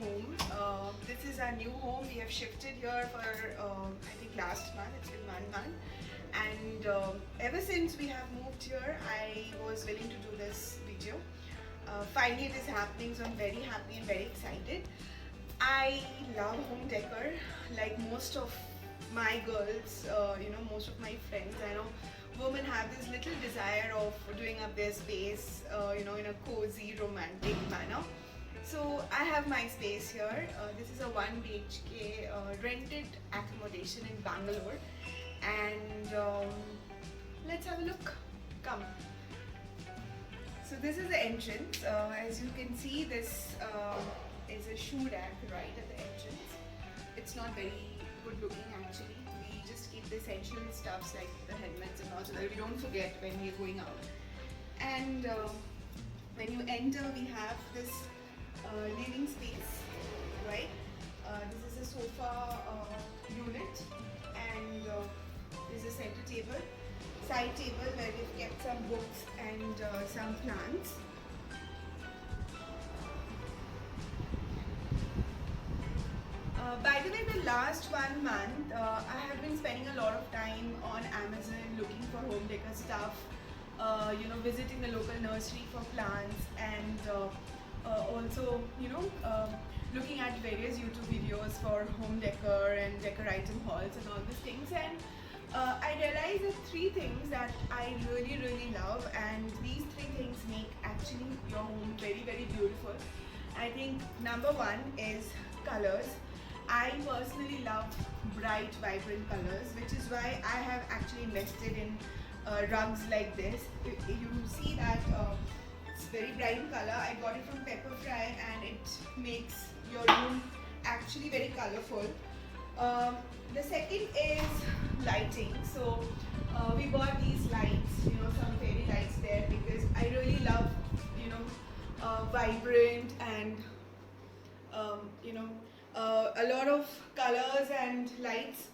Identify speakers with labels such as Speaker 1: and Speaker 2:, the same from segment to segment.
Speaker 1: home. This is our new home. We have shifted here for I think last month. It's been 1 month, and ever since we have moved here, I was willing to do this video. Finally, it is happening, so I'm very happy and very excited. I love home decor, like most of my girls, most of my friends. I know women have this little desire of doing up their space, in a cozy, romantic manner. So I have my space here. This is a 1 BHK rented accommodation in Bangalore, and let's have a look. Come. So this is the entrance. As you can see, this is a shoe rack right at the entrance. It's not very good looking actually. We just keep the essential stuffs like the helmets and all so that we don't forget when we're going out. And when you enter, we have this living space, right? This is a sofa unit, and this is a center table, side table where we've kept some books and some plants. By the way, the last 1 month, I have been spending a lot of time on Amazon looking for home decor stuff, visiting the local nursery for plants, and also, looking at various YouTube videos for home decor and decor item hauls and all these things. And I realized that 3 things that I really, really love, and these 3 things make actually your home very, very beautiful. I think number 1 is colors. I personally love bright, vibrant colors, which is why I have actually invested in rugs like this. You see that it's very bright in color. I got it from Pepperfry, and it makes your room actually very colorful. The second is lighting. So we bought these lights, some fairy lights there, because I really love, vibrant and a lot of colors and lights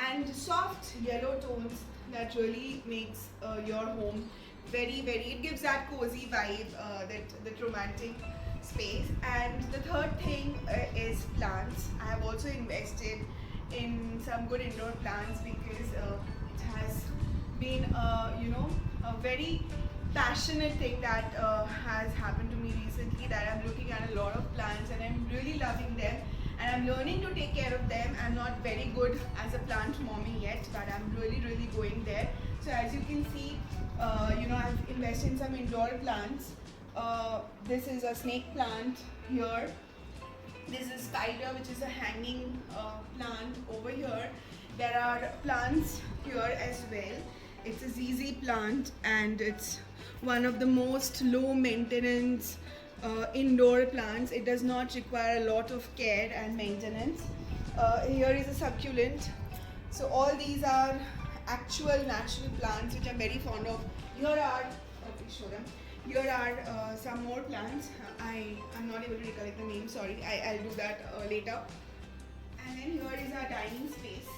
Speaker 1: and soft yellow tones that really makes your home very, very, it gives that cozy vibe, that romantic space. And the third thing is plants. I have also invested in some good indoor plants because it has been a very passionate thing that has happened to me recently, that I'm looking at a lot of plants and I'm really loving them, and I'm learning to take care of them. I'm not very good as a plant mommy yet, but I'm really, really going there. So as you can see, I've invested in some indoor plants. This is a snake plant here. This is spider, which is a hanging plant over here. There are plants here as well. It's a ZZ plant, and it's one of the most low maintenance indoor plants. It does not require a lot of care and maintenance. Here is a succulent. So all these are actual natural plants which I'm very fond of. Here are, please show them. Here are some more plants. I'm not able to recollect the name, sorry. I'll do that later. And then here is our dining space.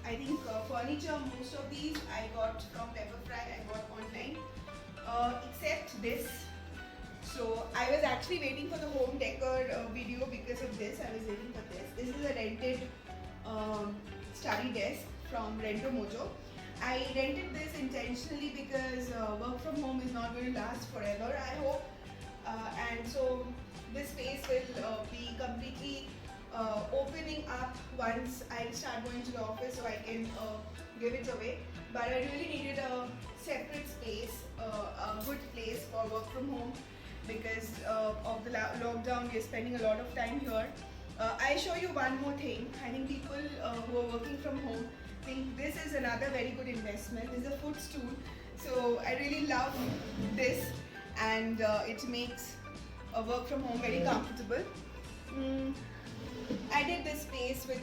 Speaker 1: I think furniture, most of these I got from Pepperfry, I got online, except this. So I was actually waiting for the home decor video because of this. I was waiting for this. This is a rented study desk from Rento Mojo. I rented this intentionally because work from home is not going to last forever, I hope. And so this space will be completely opening up once I start going to the office, so I can give it away. But I really needed a separate space, a good place for work from home, because of the lockdown. We're spending a lot of time here. I'll show you one more thing. I think people who are working from home think this is another very good investment. This is a footstool. So I really love this, and it makes work from home very comfortable. I did this space with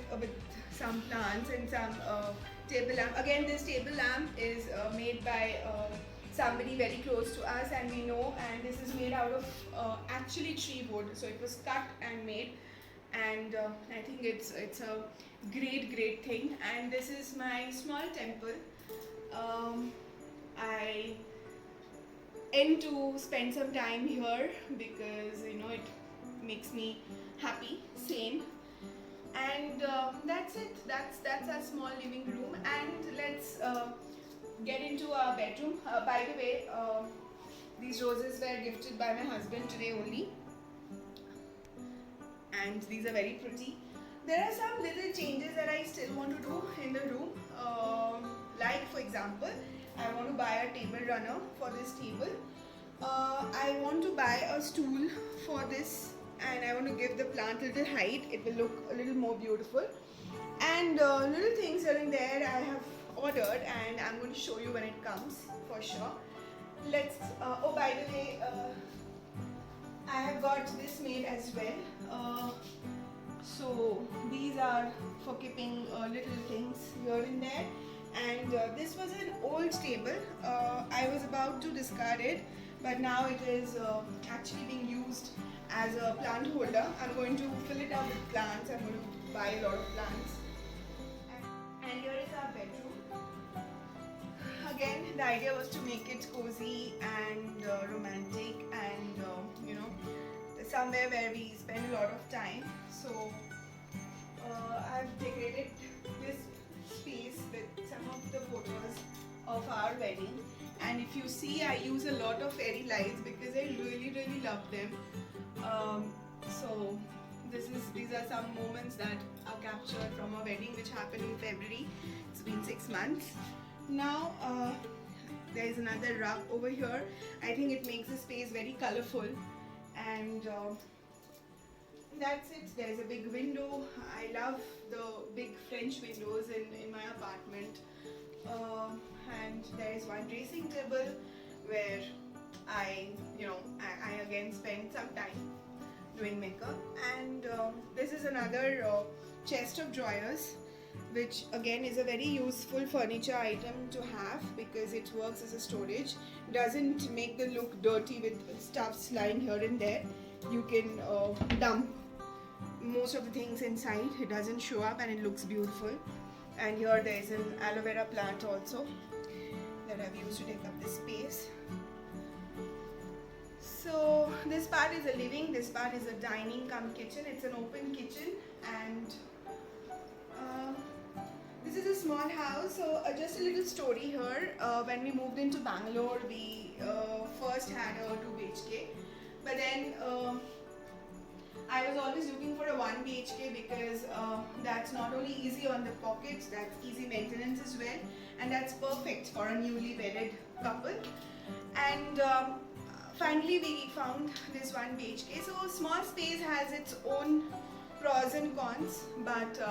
Speaker 1: some plants and some table lamp. Again, this table lamp is made by somebody very close to us, and we know, and this is made out of actually tree wood. So it was cut and made, and I think it's a great thing. And this is my small temple. I aim to spend some time here because it makes me happy. Same. And that's it. That's our small living room. And let's get into our bedroom. By the way, these roses were gifted by my husband today only, and these are very pretty. There are some little changes that I still want to do in the room. Like for example, I want to buy a table runner for this table. I want to buy a stool for this, and I want to give the plant a little height. It will look a little more beautiful. And little things here and there I have ordered, and I'm going to show you when it comes for sure. Let's. Oh, by the way, I have got this made as well. So these are for keeping little things here and there. And this was an old table. I was about to discard it, but now it is actually being used as a plant holder. I'm going to fill it up with plants. I'm going to buy a lot of plants. And here is our bedroom. Again, the idea was to make it cozy and romantic, and you know, somewhere where we spend a lot of time. So I've decorated this space with some of the photos of our wedding, and if you see, I use a lot of fairy lights because I really love them. So these are some moments that are captured from our wedding, which happened in February. It's been 6 months now. There is another rug over here. I think it makes the space very colorful, and that's it. There's a big window. I love the big French windows in my apartment. And there is one dressing table where I again spend some time doing makeup. And this is another chest of drawers, which again is a very useful furniture item to have because it works as a storage. Doesn't make the look dirty with stuffs lying here and there. You can dump most of the things inside. It doesn't show up and it looks beautiful. And here there is an aloe vera plant also that I've used to take up this space. So this part is a living, this part is a dining cum kitchen. It's an open kitchen, and this is a small house. So just a little story here. When we moved into Bangalore, we first had a 2 BHK, but then I was always looking for a 1 BHK because that's not only easy on the pockets, that's easy maintenance as well, and that's perfect for a newly wedded couple. And finally we found this 1 BHK. So small space has its own pros and cons, but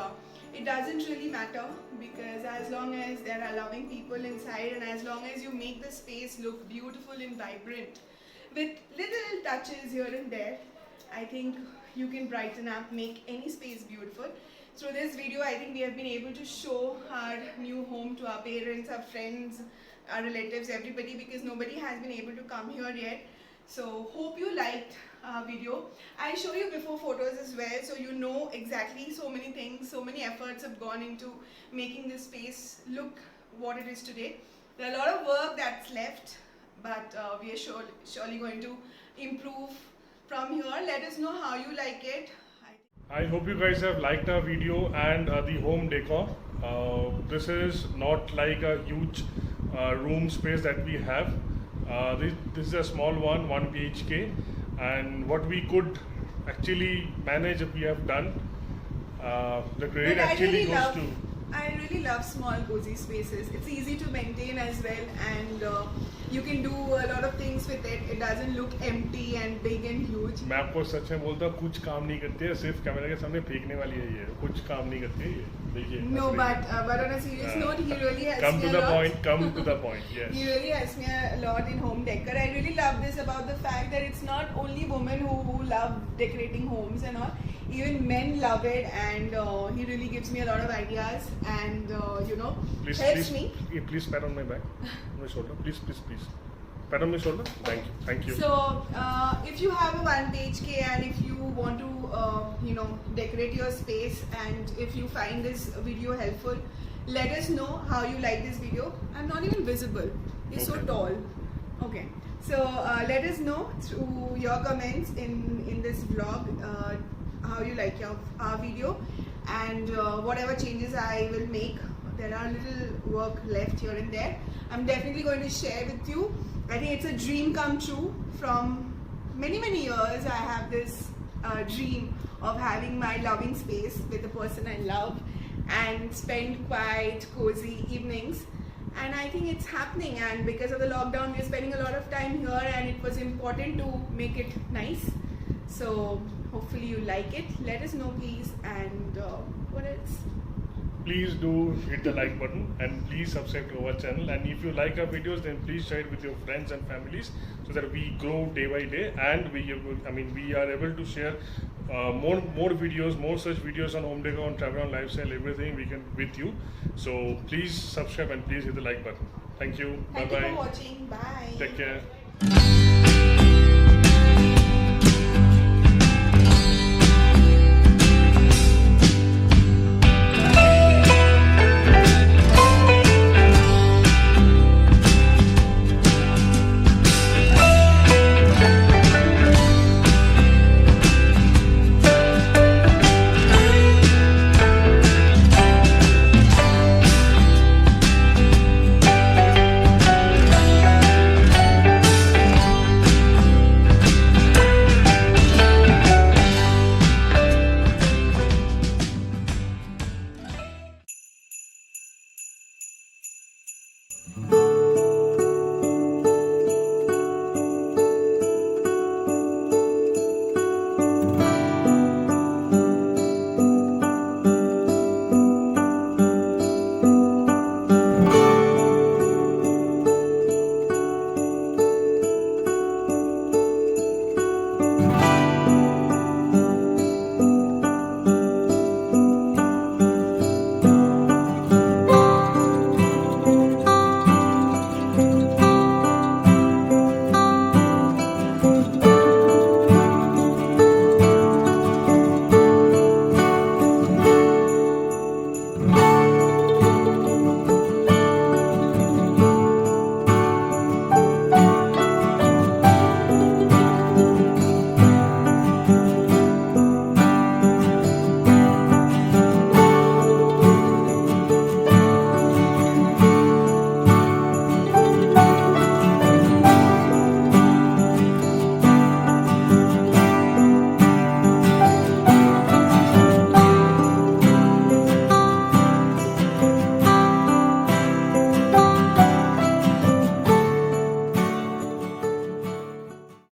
Speaker 1: it doesn't really matter, because as long as there are loving people inside, and as long as you make the space look beautiful and vibrant with little touches here and there, I think you can brighten up, make any space beautiful. Through this video, I think we have been able to show our new home to our parents, our friends, our relatives, everybody, because nobody has been able to come here yet. So hope you liked our video. I'll show you before photos as well, so you know exactly so many things, so many efforts have gone into making this space look what it is today. There are a lot of work that's left, but we are surely going to improve from here. Let us know how you like it.
Speaker 2: I hope you guys have liked our video and the home decor. This is not like a huge room space that we have. This is a small one, 1 BHK, and what we could actually manage we have done. The credit actually goes to...
Speaker 1: I really love small cozy spaces. It's easy to maintain as well, and you can do a lot of things with it. It doesn't look empty and big and huge.
Speaker 2: मैं आपको सच में बोलता हूँ, कुछ काम नहीं करती है, सिर्फ कैमरे के सामने फेंकने वाली है ये, कुछ काम नहीं करती है ये, देखिए.
Speaker 1: No, but on a serious note, he really helps
Speaker 2: come
Speaker 1: me
Speaker 2: to
Speaker 1: a
Speaker 2: the
Speaker 1: lot.
Speaker 2: point. Come to the point. Yes.
Speaker 1: He really helps me a lot in home decor. I really love this about the fact that it's not only women who love decorating homes and all. Even men love it, and he really gives me a lot of ideas, and helps me.
Speaker 2: Please pat on my back, on my shoulder. Please. Pat on my shoulder. Thank you.
Speaker 1: So if you have a 1 BHK and if you want to decorate your space, and if you find this video helpful, let us know how you like this video. I'm not even visible. It's so tall. Okay, so let us know through your comments in this vlog how you like our video, and whatever changes I will make. There are little work left here and there. I'm definitely going to share with you. I think it's a dream come true. From many years I have this dream of having my loving space with the person I love and spend quiet cozy evenings, and I think it's happening. And because of the lockdown we're spending a lot of time here, and it was important to make it nice. So hopefully you like it. Let us know please. And what else?
Speaker 2: Please do hit the like button and please subscribe to our channel. And if you like our videos, then please share it with your friends and families so that we grow day by day, and we are able to share more videos, more such videos on home decor, on travel, on lifestyle, everything we can with you. So please subscribe and please hit the like button. Thank you.
Speaker 1: Thank
Speaker 2: Bye
Speaker 1: you
Speaker 2: bye.
Speaker 1: for watching. Bye.
Speaker 2: Take care.